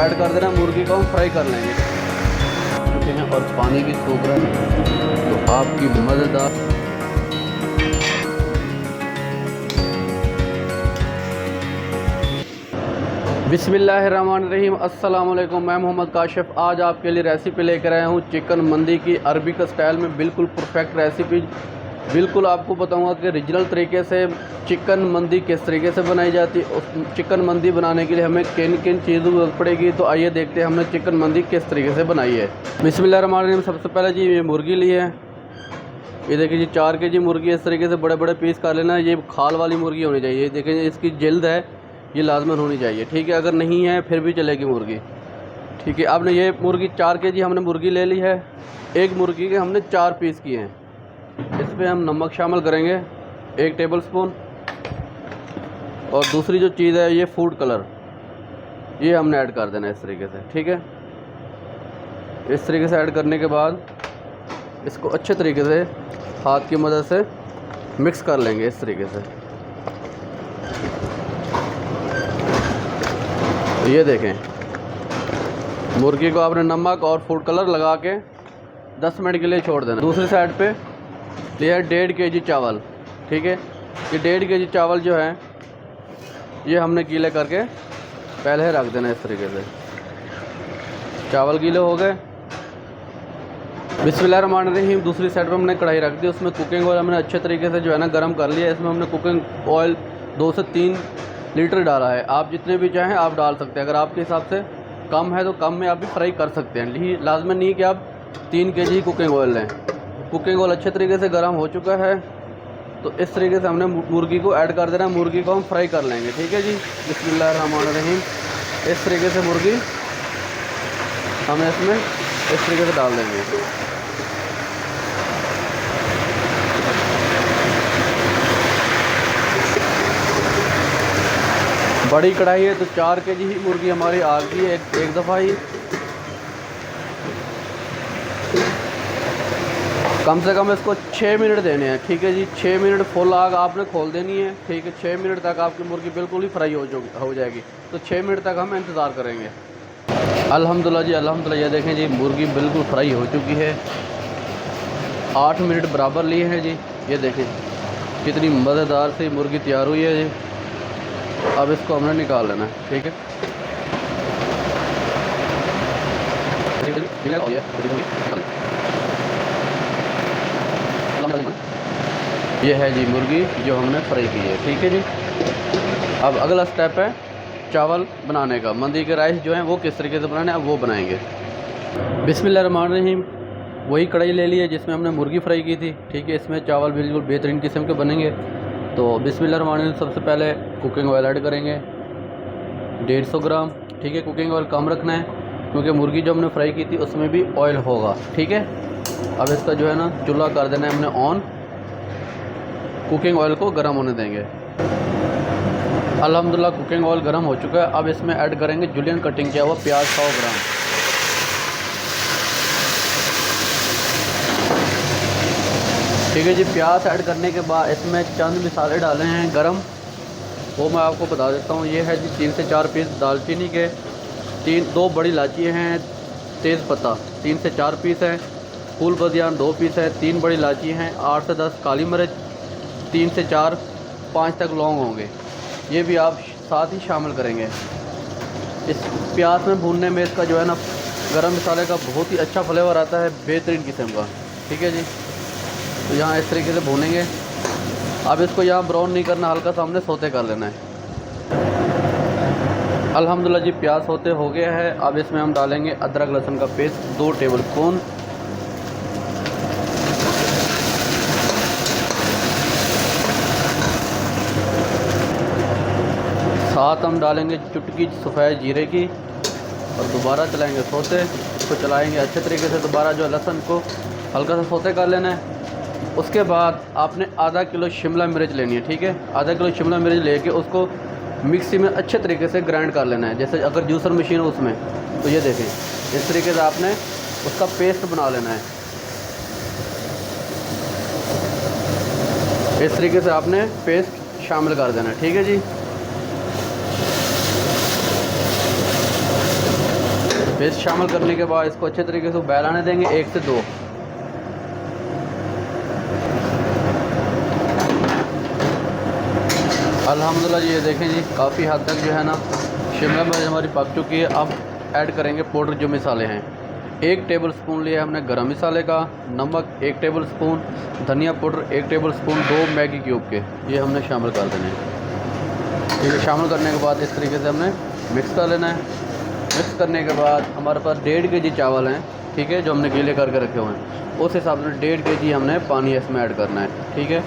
Add कर देना, मुर्गी को हम फ्राई कर लेंगे। चुके हैं और पानी भी सूख रहा है, तो आपकी मज़ेदार बिस्मिल्लाहिर्रहमानिर्रहीम। अस्सलाम वालेकुम। मैं मोहम्मद काशिफ आज आपके लिए रेसिपी लेकर आया हूँ चिकन मंदी की, अरबिक स्टाइल में बिल्कुल परफेक्ट रेसिपी। बिल्कुल आपको बताऊंगा कि रीजनल तरीके से चिकन मंदी किस तरीके से बनाई जाती है। उस चिकन मंदी बनाने के लिए हमें किन किन चीज़ों की ज़रूरत पड़ेगी, तो आइए देखते हैं हमने चिकन मंदी किस तरीके से बनाई है। बिस्मिल्लाहिर्रहमानिर्रहीम। सबसे पहले जी ये मुर्गी ली है, ये देखिए जी 4 केजी मुर्गी। इस तरीके से बड़े बड़े पीस कर लेना है। ये खाल वाली मुर्गी होनी चाहिए। देखिए इसकी जल्द है, ये लाजमन होनी चाहिए, ठीक है। अगर नहीं है फिर भी चलेगी मुर्गी, ठीक है। आपने ये मुर्गी 4 केजी हमने मुर्गी ले ली है। एक मुर्गी के हमने 4 पीस किए हैं। इसमें हम नमक शामिल करेंगे 1 टेबल स्पून, और दूसरी जो चीज़ है ये फूड कलर, ये हमने ऐड कर देना है इस तरीके से, ठीक है। इस तरीके से ऐड करने के बाद इसको अच्छे तरीके से हाथ की मदद से मिक्स कर लेंगे इस तरीके से। ये देखें, मुर्गी को आपने नमक और फूड कलर लगा के 10 मिनट के लिए छोड़ देना। दूसरी साइड पे ये है 1.5 केजी चावल, ठीक है। ये 1.5 केजी चावल जो है ये हमने गीले करके पहले रख देना इस तरीके से। चावल गीले हो गए। बिस्मिल्लाहिर्रहमानिर्रहीम। दूसरी साइड पर हमने कढ़ाई रख दी, उसमें कुकिंग ऑयल हमने अच्छे तरीके से जो है ना गर्म कर लिया। इसमें हमने कुकिंग ऑयल 2 से 3 लीटर डाला है। आप जितने भी चाहें आप डाल सकते हैं। अगर आपके हिसाब से कम है तो कम में आप भी फ्राई कर सकते हैं। लाजमी नहीं कि आप 3 केजी कुकिंग ऑयल लें। कुकिंग ऑयल अच्छे तरीके से गर्म हो चुका है, तो इस तरीके से हमने मुर्गी को ऐड कर देना है। मुर्गी को हम फ्राई कर लेंगे, ठीक है जी। बिस्मिल्लाहिर्रहमानिर्रहीम। इस तरीके से मुर्गी हमें इसमें इस तरीके से डाल देंगे। बड़ी कढ़ाई है तो 4 केजी ही मुर्गी हमारी आ गई है एक दफ़ा ही। कम से कम इसको 6 मिनट देने हैं, ठीक है जी। 6 मिनट फुल आग आपने खोल देनी है, ठीक है। 6 मिनट तक आपकी मुर्गी बिल्कुल ही फ्राई हो जाएगी, तो 6 मिनट तक हम इंतज़ार करेंगे। अल्हम्दुलिल्लाह जी, अल्हम्दुलिल्लाह। ये देखें जी मुर्गी बिल्कुल फ्राई हो चुकी है। 8 मिनट बराबर लिए हैं जी। ये देखें कितनी मज़ेदार सी मुर्गी तैयार हुई है जी। अब इसको हमने निकाल लेना है, ठीक है। ये है जी मुर्गी जो हमने फ्राई की है, ठीक है जी। अब अगला स्टेप है चावल बनाने का। मंदी के राइस जो हैं वो किस तरीके से बनाने हैं अब वो बनाएंगे। बिस्मिल्लाहिर्रहमानिर्रहीम। वही कढ़ाई ले ली है जिसमें हमने मुर्गी फ्राई की थी, ठीक है। इसमें चावल बिल्कुल बेहतरीन किस्म के बनेंगे। तो बिस्मिल्लाहिर्रहमानिर्रहीम। सबसे पहले कुकिंग ऑयल ऐड करेंगे 150 ग्राम, ठीक है। कुकिंग ऑयल कम रखना है क्योंकि मुर्गी जो हमने फ्राई की थी उसमें भी ऑयल होगा, ठीक है। अब इसका जो है ना चूल्हा कर देना है हमने ऑन। कुकिंग ऑयल को गर्म होने देंगे। अल्हम्दुलिल्लाह कुकिंग ऑयल गर्म हो चुका है। अब इसमें ऐड करेंगे जुलियन कटिंग किया हुआ प्याज 100 ग्राम, ठीक है जी। प्याज ऐड करने के बाद इसमें चंद मसाले डाले हैं गरम, वो मैं आपको बता देता हूँ। ये है जी 3 से 4 पीस दालचीनी के, 2 बड़ी इलायची हैं, तेज़ पत्ता 3 से 4 पीस हैं, फूल बदियान 2 पीस है, 3 बड़ी इलायची हैं, 8 से 10 काली मिर्च, 3 से 4 5 तक लौंग होंगे। ये भी आप साथ ही शामिल करेंगे। इस प्याज में भूनने में इसका जो है ना गरम मसाले का बहुत ही अच्छा फ्लेवर आता है, बेहतरीन किस्म का, ठीक है जी। तो यहाँ इस तरीके से भूनेंगे। अब इसको यहाँ ब्राउन नहीं करना, हल्का सा हमने सोते कर लेना है। अल्हम्दुलिल्लाह जी प्याज होते हो गया है। अब इसमें हम डालेंगे अदरक लहसुन का पेस्ट 2 टेबल स्पून, साथ हम डालेंगे चुटकी सफ़ेद जीरे की, और दोबारा चलाएंगे सोते। इसको चलाएंगे अच्छे तरीके से। दोबारा जो लहसुन को हल्का सा सोते कर लेना है। उसके बाद आपने आधा किलो शिमला मिर्च लेनी है, ठीक है। आधा किलो शिमला मिर्च लेके उसको मिक्सी में अच्छे तरीके से ग्राइंड कर लेना है। जैसे अगर जूसर मशीन हो उसमें, तो ये देखें इस तरीके से आपने उसका पेस्ट बना लेना है। इस तरीके से आपने पेस्ट शामिल कर देना है, ठीक है जी। पेस्ट शामिल करने के बाद इसको अच्छे तरीके से उबाल आने देंगे 1 से 2। अल्हम्दुलिल्लाह जी ये देखें जी काफ़ी हद तक जो है ना शिमला मिर्च हमारी पक चुकी है। अब ऐड करेंगे पाउडर जो मसाले हैं। 1 टेबल स्पून लिया हमने गरम मसाले का, नमक 1 टेबल स्पून, धनिया powder 1 table spoon, 2 Maggi cube के, ये हमने शामिल कर देने हैं। ये शामिल करने के बाद इस तरीके से हमने मिक्स कर लेना है। मिक्स करने के बाद हमारे पास 1.5 kg चावल हैं, ठीक है, जो हमने गीले करके रखे हुए हैं। उस हिसाब से 1.5 kg हमने पानी इसमें ऐड करना है, ठीक है।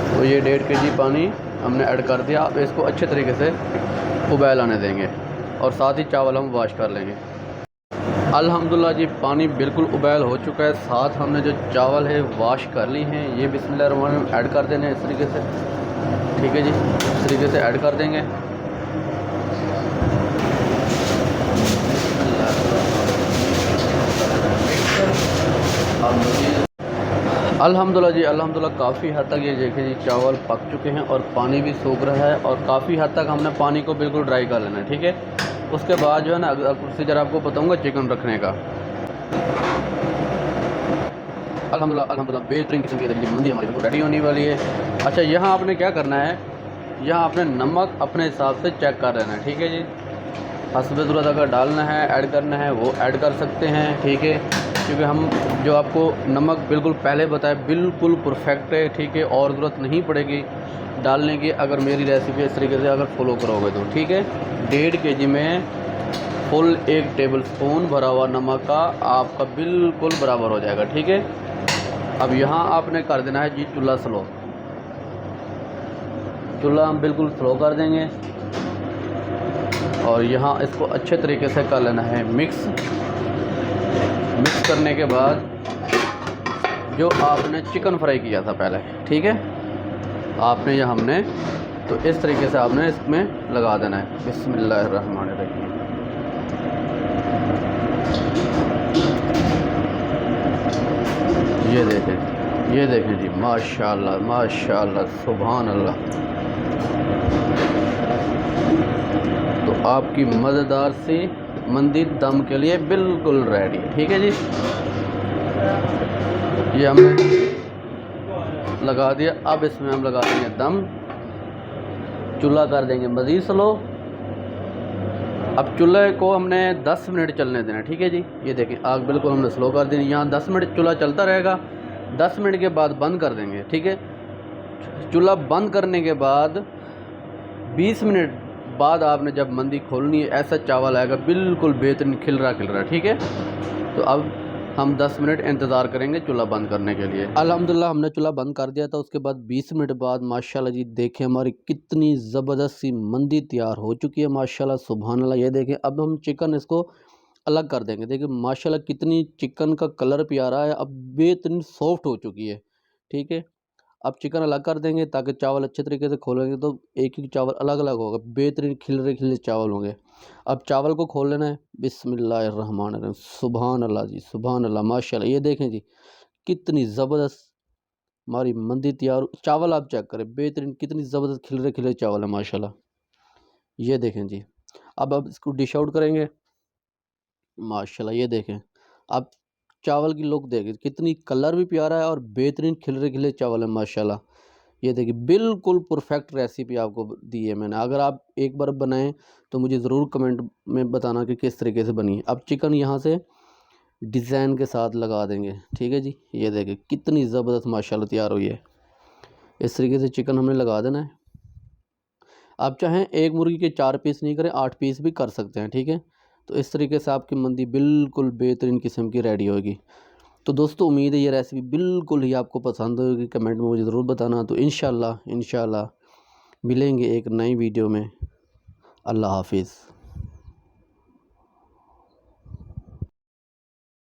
तो ये 1.5 kg पानी हमने ऐड कर दिया। अब इसको अच्छे तरीके से उबाल आने देंगे और साथ ही चावल हम वॉश कर लेंगे। अल्हम्दुलिल्लाह जी पानी बिल्कुल उबाल हो चुका है। साथ हमने जो चावल है वॉश कर ली हैं, ये बिस्मिल्लाहिर्रहमानिर्रहीम ऐड कर देने इस तरीके से, ठीक है जी, इस तरीके से ऐड कर देंगे। अल्हम्दुलिल्लाह जी अल्हम्दुलिल्लाह काफ़ी हद तक ये देखें जी चावल पक चुके हैं और पानी भी सूख रहा है और काफ़ी हद तक हमने पानी को बिल्कुल ड्राई कर लेना है, ठीक है। उसके बाद जो है ना प्रोसीजर आपको बताऊंगा चिकन रखने का। अल्हम्दुलिल्लाह बेहतरीन किस्म की मंदी हमारी बिल्कुल रेडी होने वाली है। अच्छा, यहाँ आपने क्या करना है, यहाँ आपने नमक अपने हिसाब से चेक कर लेना है, ठीक है जी। हस्बे ज़रूरत अगर डालना है ऐड करना है वो ऐड कर सकते हैं, ठीक है, क्योंकि हम जो आपको नमक बिल्कुल पहले बताए बिल्कुल परफेक्ट है, ठीक है, और ज़रूरत नहीं पड़ेगी डालने की अगर मेरी रेसिपी इस तरीके से अगर फॉलो करोगे तो, ठीक है। 1.5 kg में फुल 1 टेबल स्पून भरा हुआ नमक का आपका बिल्कुल बराबर हो जाएगा, ठीक है। अब यहाँ आपने कर देना है जी चूल्हा स्लो, चूल्हा हम बिल्कुल स्लो कर देंगे और यहाँ इसको अच्छे तरीके से कर लेना है मिक्स। मिक्स करने के बाद जो आपने चिकन फ्राई किया था पहले, ठीक है, आपने या हमने तो इस तरीके से आपने इसमें लगा देना है। बिस्मिल्लाहिर्रहमानिर्रहीम। ये देखें जी माशाल्लाह माशाल्लाह सुभान अल्लाह। तो आपकी मज़ेदार सी मंदी दम के लिए बिल्कुल रेडी है, ठीक है जी। ये हमने लगा दिया। अब इसमें हम लगा देंगे दम, चूल्हा कर देंगे मज़ीद स्लो। अब चूल्हे को हमने 10 मिनट चलने देना, ठीक है जी। ये देखें आग बिल्कुल हमने स्लो कर देनी। यहाँ 10 मिनट चूल्हा चलता रहेगा, 10 मिनट के बाद बंद कर देंगे, ठीक है। चूल्हा बंद करने के बाद 20 मिनट बाद आपने जब मंदी खोलनी है ऐसा चावल आएगा बिल्कुल बेहतरीन खिल रहा, ठीक है। तो अब हम 10 मिनट इंतज़ार करेंगे चूल्हा बंद करने के लिए। अल्हम्दुलिल्लाह हमने चूल्हा बंद कर दिया था। उसके बाद 20 मिनट बाद माशाल्लाह जी देखें हमारी कितनी ज़बरदस्त सी मंदी तैयार हो चुकी है, माशाल्लाह सुभान अल्लाह। ये देखें अब हम चिकन इसको अलग कर देंगे। देखिए माशाल्लाह कितनी चिकन का कलर प्यारा है, अब बेहतरीन सॉफ्ट हो चुकी है, ठीक है। अब चिकन अलग कर देंगे ताकि चावल अच्छे तरीके से खोलेंगे तो एक एक चावल अलग अलग होगा, बेहतरीन खिले चावल होंगे। अब चावल को खोल लेना है। बिस्मिल्लाहिर्रहमानिर्रहीम। सुभान अल्लाह जी सुभान अल्लाह माशाल्लाह। ये देखें जी कितनी ज़बरदस्त हमारी मंदी तैयार। चावल आप चेक करें बेहतरीन कितनी ज़बरदस्त खिले चावल है माशाल्लाह। ये देखें जी। अब इसको डिश आउट करेंगे माशाल्लाह। ये देखें अब चावल की लुक देखें कितनी कलर भी प्यारा है और बेहतरीन खिले चावल है माशाल्लाह। ये देखिए बिल्कुल परफेक्ट रेसिपी आपको दी है मैंने। अगर आप एक बार बनाएं तो मुझे ज़रूर कमेंट में बताना कि किस तरीके से बनी है। अब चिकन यहाँ से डिज़ाइन के साथ लगा देंगे, ठीक है जी। ये देखिए कितनी ज़बरदस्त माशाल्लाह तैयार हुई है। इस तरीके से चिकन हमने लगा देना है। आप चाहें एक मुर्गी के 4 पीस नहीं करें 8 पीस भी कर सकते हैं, ठीक है। तो इस तरीके से आपकी मंदी बिल्कुल बेहतरीन किस्म की रेडी होगी। तो दोस्तों उम्मीद है ये रेसिपी बिल्कुल ही आपको पसंद होगी। कमेंट में मुझे ज़रूर बताना। तो इंशाल्लाह मिलेंगे एक नई वीडियो में। अल्लाह हाफिज़।